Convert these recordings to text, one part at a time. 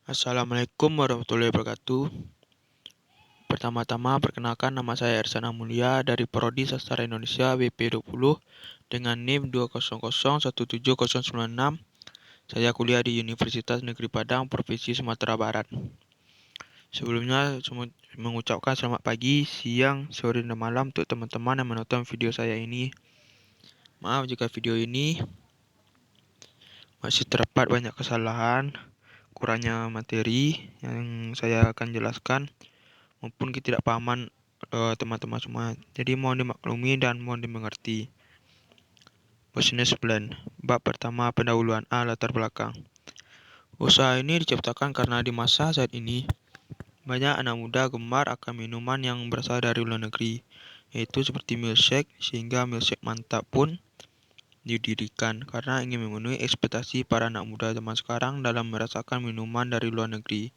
Assalamualaikum warahmatullahi wabarakatuh. Pertama-tama, perkenalkan nama saya Ersana Mulia dari Prodi Sastra Indonesia BP20 dengan NIM 200170096. Saya kuliah di Universitas Negeri Padang, Provinsi Sumatera Barat. Sebelumnya, mengucapkan selamat pagi, siang, sore, dan malam untuk teman-teman yang menonton video saya ini. Maaf jika video ini masih terdapat banyak kesalahan, kurangnya materi yang saya akan jelaskan, maupun ketidakpahaman teman-teman semua. Jadi mohon dimaklumi dan mohon dimengerti. Business plan. Bab pertama, pendahuluan. Latar belakang. Usaha ini diciptakan karena di masa saat ini banyak anak muda gemar akan minuman yang berasal dari luar negeri, yaitu seperti milkshake, sehingga milkshake mantap pun didirikan karena ingin memenuhi ekspektasi para anak muda zaman sekarang dalam merasakan minuman dari luar negeri.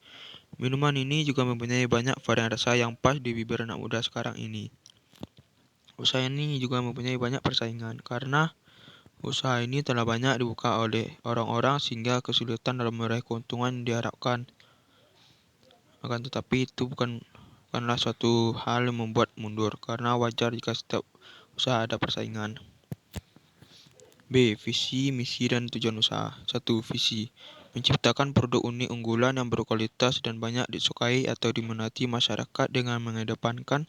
Minuman ini juga mempunyai banyak varian rasa yang pas di bibir anak muda sekarang ini. Usaha ini juga mempunyai banyak persaingan karena usaha ini telah banyak dibuka oleh orang-orang sehingga kesulitan dalam meraih keuntungan diharapkan. Akan tetapi itu bukanlah suatu hal yang membuat mundur karena wajar jika setiap usaha ada persaingan. B. Visi, misi, dan tujuan usaha. 1. Visi. Menciptakan produk unik unggulan yang berkualitas dan banyak disukai atau diminati masyarakat dengan mengedepankan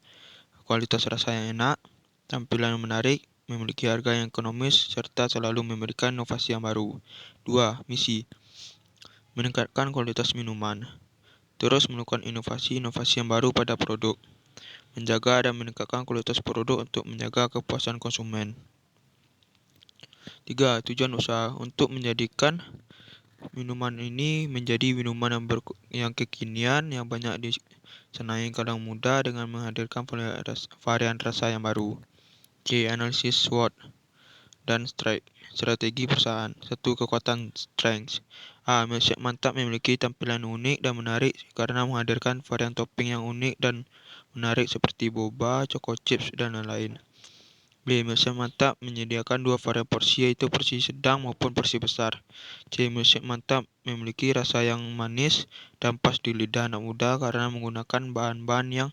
kualitas rasa yang enak, tampilan yang menarik, memiliki harga yang ekonomis, serta selalu memberikan inovasi yang baru. 2. Misi. Meningkatkan kualitas minuman. Terus melakukan inovasi-inovasi yang baru pada produk. Menjaga dan meningkatkan kualitas produk untuk menjaga kepuasan konsumen. 3. Tujuan usaha. Untuk menjadikan minuman ini menjadi minuman yang kekinian yang banyak disenangi kalangan muda dengan menghadirkan varian rasa yang baru. C. Analisis SWOT dan strategi perusahaan. 1. Kekuatan strength. Milkshake mantap memiliki tampilan unik dan menarik karena menghadirkan varian topping yang unik dan menarik seperti boba, choco chips, dan lain-lain. B. Milkshake mantap menyediakan dua varian porsi, yaitu porsi sedang maupun porsi besar. C. Milkshake mantap memiliki rasa yang manis dan pas di lidah anak muda karena menggunakan bahan-bahan yang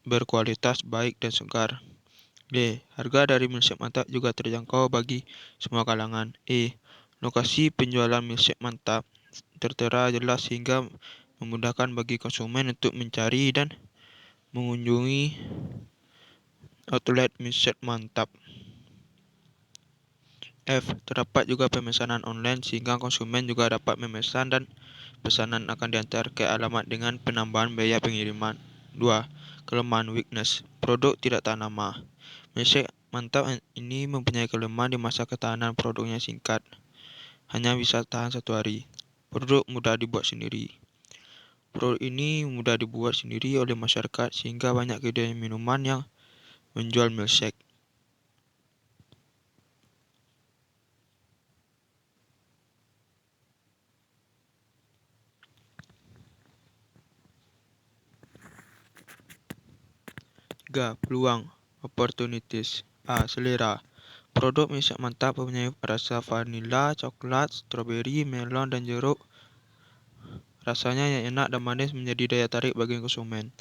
berkualitas baik dan segar. D. Harga dari milkshake mantap juga terjangkau bagi semua kalangan. Lokasi penjualan milkshake mantap tertera jelas sehingga memudahkan bagi konsumen untuk mencari dan mengunjungi outlet milkshake mantap. F. Terdapat juga pemesanan online sehingga konsumen juga dapat memesan dan pesanan akan diantar ke alamat dengan penambahan biaya pengiriman. 2. Kelemahan weakness. Produk tidak tahan lama. Milkshake mantap ini mempunyai kelemahan di masa ketahanan produknya singkat. Hanya bisa tahan 1 hari. Produk mudah dibuat sendiri. Produk ini mudah dibuat sendiri oleh masyarakat sehingga banyak kedai minuman yang menjual milkshake. Peluang opportunities. Selera. Produk milkshake mantap mempunyai rasa vanila, coklat, stroberi, melon, dan jeruk. Rasanya yang enak dan manis menjadi daya tarik bagi konsumen.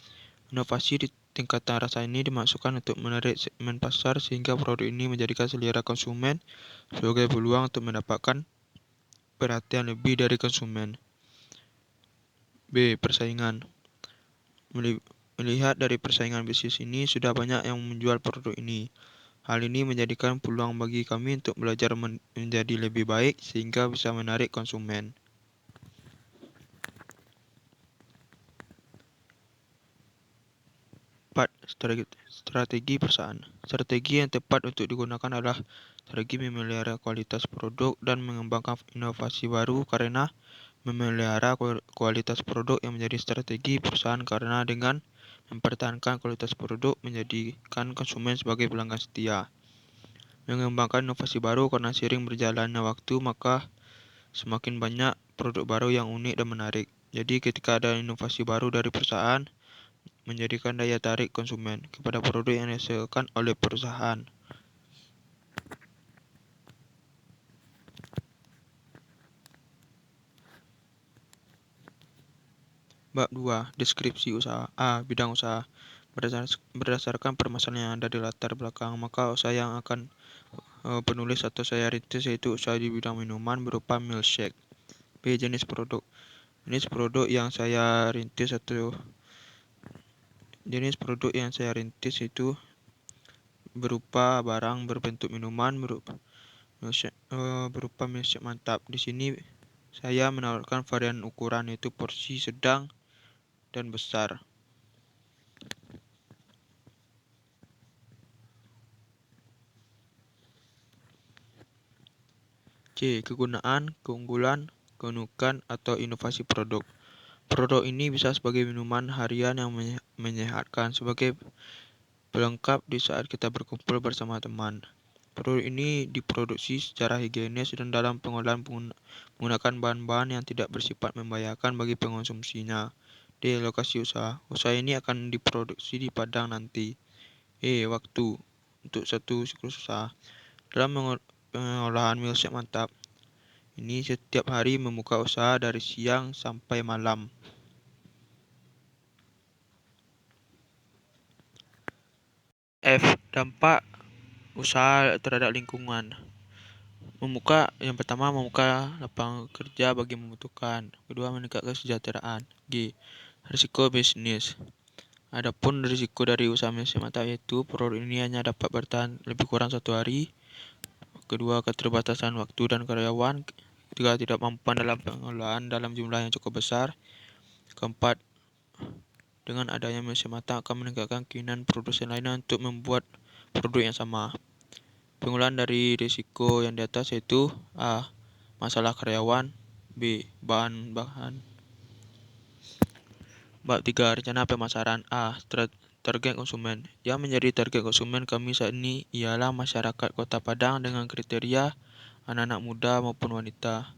Inovasi di tingkatan rasa ini dimaksudkan untuk menarik segmen pasar sehingga produk ini menjadikan selera konsumen sebagai peluang untuk mendapatkan perhatian lebih dari konsumen. B. Persaingan. Melihat dari persaingan bisnis ini, sudah banyak yang menjual produk ini. Hal ini menjadikan peluang bagi kami untuk belajar menjadi lebih baik sehingga bisa menarik konsumen. 4. Strategi perusahaan. Strategi yang tepat untuk digunakan adalah strategi memelihara kualitas produk dan mengembangkan inovasi baru karena memelihara kualitas produk yang menjadi strategi perusahaan karena dengan mempertahankan kualitas produk menjadikan konsumen sebagai pelanggan setia. Mengembangkan inovasi baru karena seiring berjalannya waktu maka semakin banyak produk baru yang unik dan menarik. Jadi ketika ada inovasi baru dari perusahaan, menjadikan daya tarik konsumen kepada produk yang dihasilkan oleh perusahaan. Bab 2. Deskripsi usaha. A. Bidang usaha. Berdasarkan permasalahan yang ada di latar belakang, maka usaha yang akan penulis atau saya rintis yaitu usaha di bidang minuman berupa milkshake. B. Jenis produk. Jenis produk yang saya rintis itu berupa barang berbentuk minuman berupa milkshake mantap. Di sini saya menawarkan varian ukuran yaitu porsi sedang dan besar. C. Kegunaan, keunggulan, keunikan, atau inovasi produk. Produk ini bisa sebagai minuman harian yang menyehatkan, sebagai pelengkap di saat kita berkumpul bersama teman. Produk ini diproduksi secara higienis dan dalam pengolahan menggunakan bahan-bahan yang tidak bersifat membahayakan bagi pengonsumsinya. D. Lokasi usaha. Usaha ini akan diproduksi di Padang nanti. E. Waktu untuk satu siklus usaha. Dalam pengolahan milkshake mantap ini setiap hari membuka usaha dari siang sampai malam. F. Dampak usaha terhadap lingkungan. Yang pertama membuka lapangan kerja bagi membutuhkan. Kedua, meningkatkan kesejahteraan. G. Risiko bisnis. Adapun risiko dari usaha milkshake mantap yaitu produk ini hanya dapat bertahan lebih kurang 1 hari. Kedua, keterbatasan waktu dan karyawan. Ketiga, tidak mampu dalam pengolahan dalam jumlah yang cukup besar. Keempat, dengan adanya milkshake mantap akan meningkatkan keinginan produsen lainnya untuk membuat produk yang sama. Pengolahan dari risiko yang di atas yaitu A. Masalah karyawan. B. Bahan-bahan. Bab 3. Rencana pemasaran. A. Target konsumen. Yang menjadi target konsumen kami saat ini ialah masyarakat Kota Padang dengan kriteria anak-anak muda maupun wanita.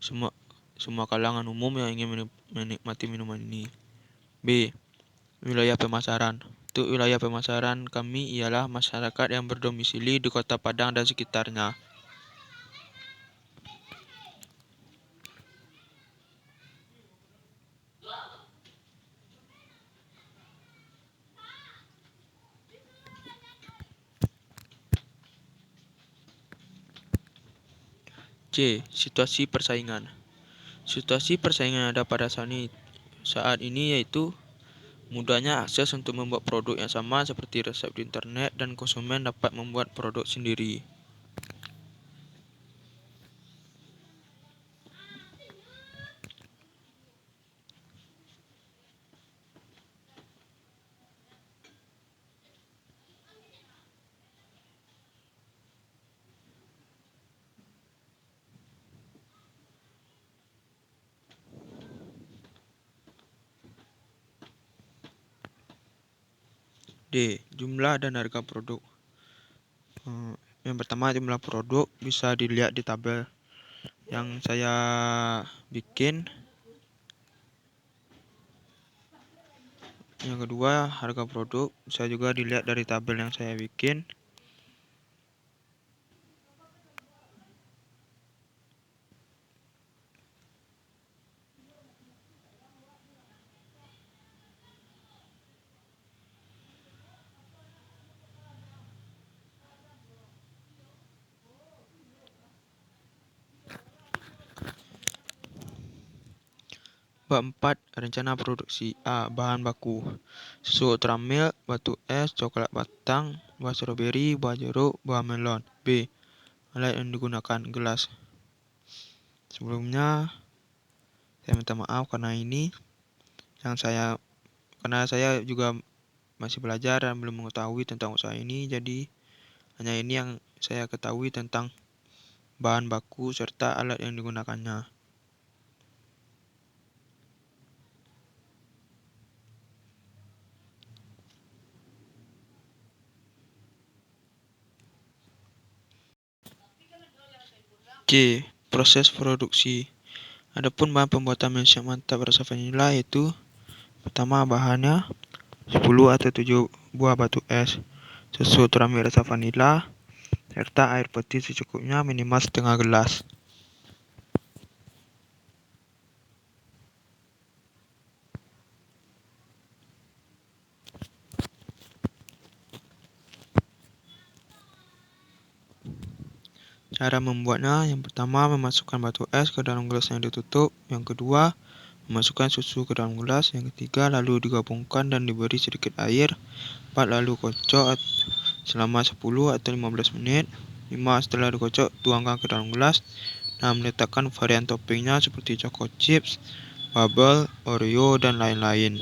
Semua kalangan umum yang ingin menikmati minuman ini. B. Wilayah pemasaran. Untuk wilayah pemasaran kami ialah masyarakat yang berdomisili di Kota Padang dan sekitarnya. C. Situasi persaingan. Situasi persaingan yang ada pada saat ini yaitu mudahnya akses untuk membuat produk yang sama seperti resep di internet dan konsumen dapat membuat produk sendiri. D. Jumlah dan harga produk. Yang pertama, jumlah produk bisa dilihat di tabel yang saya bikin. Yang kedua, harga produk bisa juga dilihat dari tabel yang saya bikin. Bab 4. Rencana produksi. A. Bahan baku. Susu ultra milk, batu es, coklat batang, buah stroberi, buah jeruk, buah melon. B. Alat yang digunakan. Gelas. Sebelumnya saya minta maaf karena saya juga masih belajar dan belum mengetahui tentang usaha ini, jadi hanya ini yang saya ketahui tentang bahan baku serta alat yang digunakannya. C. Proses produksi. Adapun bahan pembuatan milkshake mantap rasa vanila yaitu pertama, bahannya 10 atau 7 buah batu es, susu ultramilk rasa vanila, serta air putih secukupnya minimal setengah gelas. Cara membuatnya, yang pertama memasukkan batu es ke dalam gelas yang ditutup, yang kedua memasukkan susu ke dalam gelas, yang ketiga lalu digabungkan dan diberi sedikit air, 4 lalu kocok selama 10 atau 15 menit, 5 setelah dikocok tuangkan ke dalam gelas. Nah, meletakkan varian toppingnya seperti choco chips, bubble, Oreo, dan lain-lain.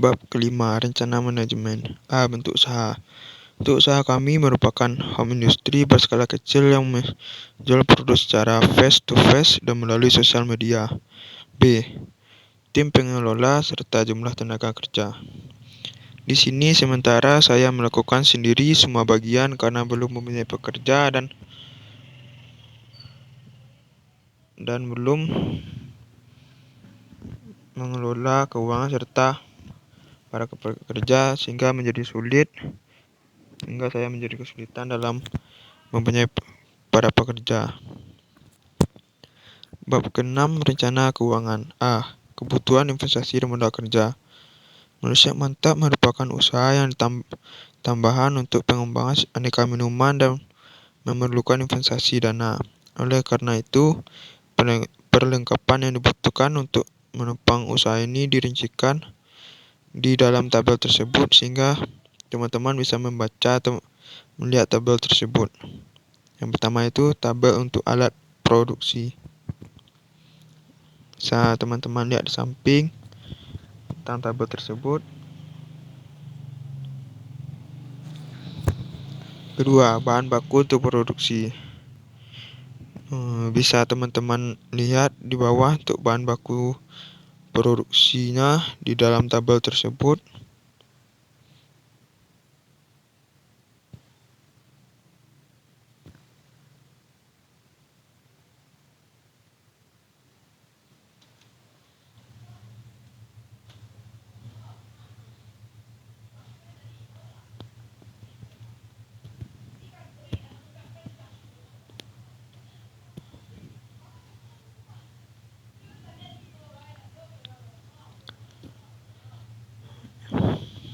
Bab kelima, rencana manajemen. A. Bentuk usaha. Bentuk usaha kami merupakan home industry berskala kecil yang menjual produk secara face to face dan melalui sosial media. B. Tim pengelola serta jumlah tenaga kerja. Di sini sementara saya melakukan sendiri semua bagian karena belum mempunyai pekerja dan belum mengelola keuangan serta para pekerja sehingga saya menjadi kesulitan dalam mempunyai para pekerja. Bab ke-6, rencana keuangan. A. Kebutuhan investasi dan modal kerja. Manusia Mantap merupakan usaha yang tambahan untuk pengembangan aneka minuman dan memerlukan investasi dana. Oleh karena itu, perlengkapan yang dibutuhkan untuk menopang usaha ini dirincikan di dalam tabel tersebut sehingga teman-teman bisa membaca atau melihat tabel tersebut. Yang pertama itu tabel untuk alat produksi. Bisa teman-teman lihat di samping tentang tabel tersebut. Kedua, bahan baku untuk produksi. Bisa teman-teman lihat di bawah untuk bahan baku produksinya di dalam tabel tersebut.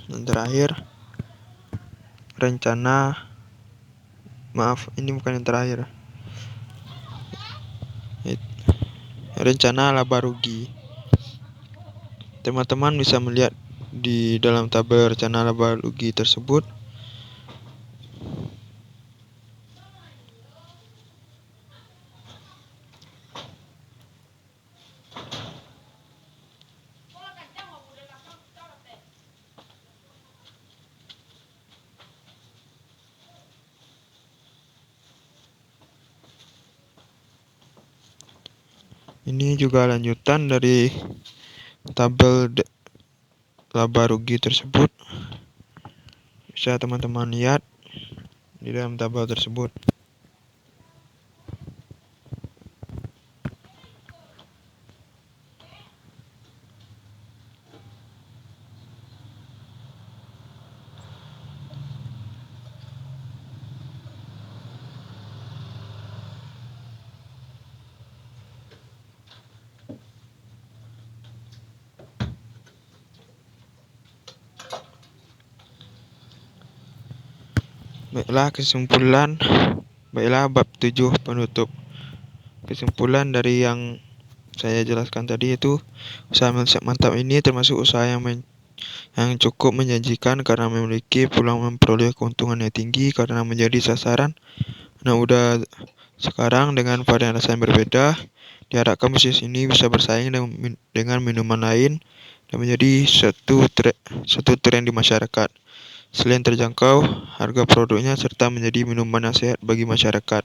Dan terakhir, ini bukan yang terakhir. Rencana laba rugi. Teman-teman bisa melihat di dalam tabel rencana laba rugi tersebut. Ini juga lanjutan dari tabel laba rugi tersebut. Bisa teman-teman lihat di dalam tabel tersebut. Baiklah bab 7 penutup. Kesimpulan dari yang saya jelaskan tadi itu usaha Manusia Mantap ini termasuk usaha yang cukup menjanjikan karena memiliki peluang memperoleh keuntungan yang tinggi karena menjadi sasaran anak muda sekarang dengan varian rasa yang berbeda. Diharapkan bisnis ini bisa bersaing dengan minuman lain dan menjadi satu tren di masyarakat. Selain terjangkau harga produknya serta menjadi minuman yang sehat bagi masyarakat.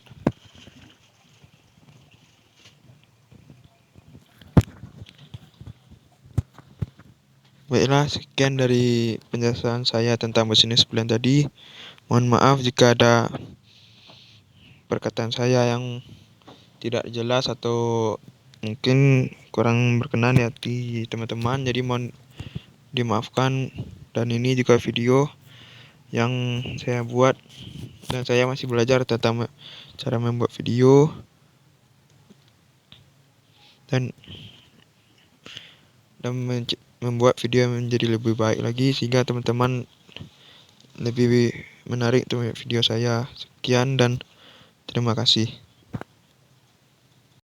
Baiklah, sekian dari penjelasan saya tentang bisnis pilihan tadi. Mohon maaf jika ada perkataan saya yang tidak jelas atau mungkin kurang berkenan di hati teman-teman. Jadi mohon dimaafkan. Dan ini juga video yang saya buat dan saya masih belajar tentang cara membuat video dan membuat video yang menjadi lebih baik lagi sehingga teman-teman lebih menarik untuk video saya. Sekian dan terima kasih.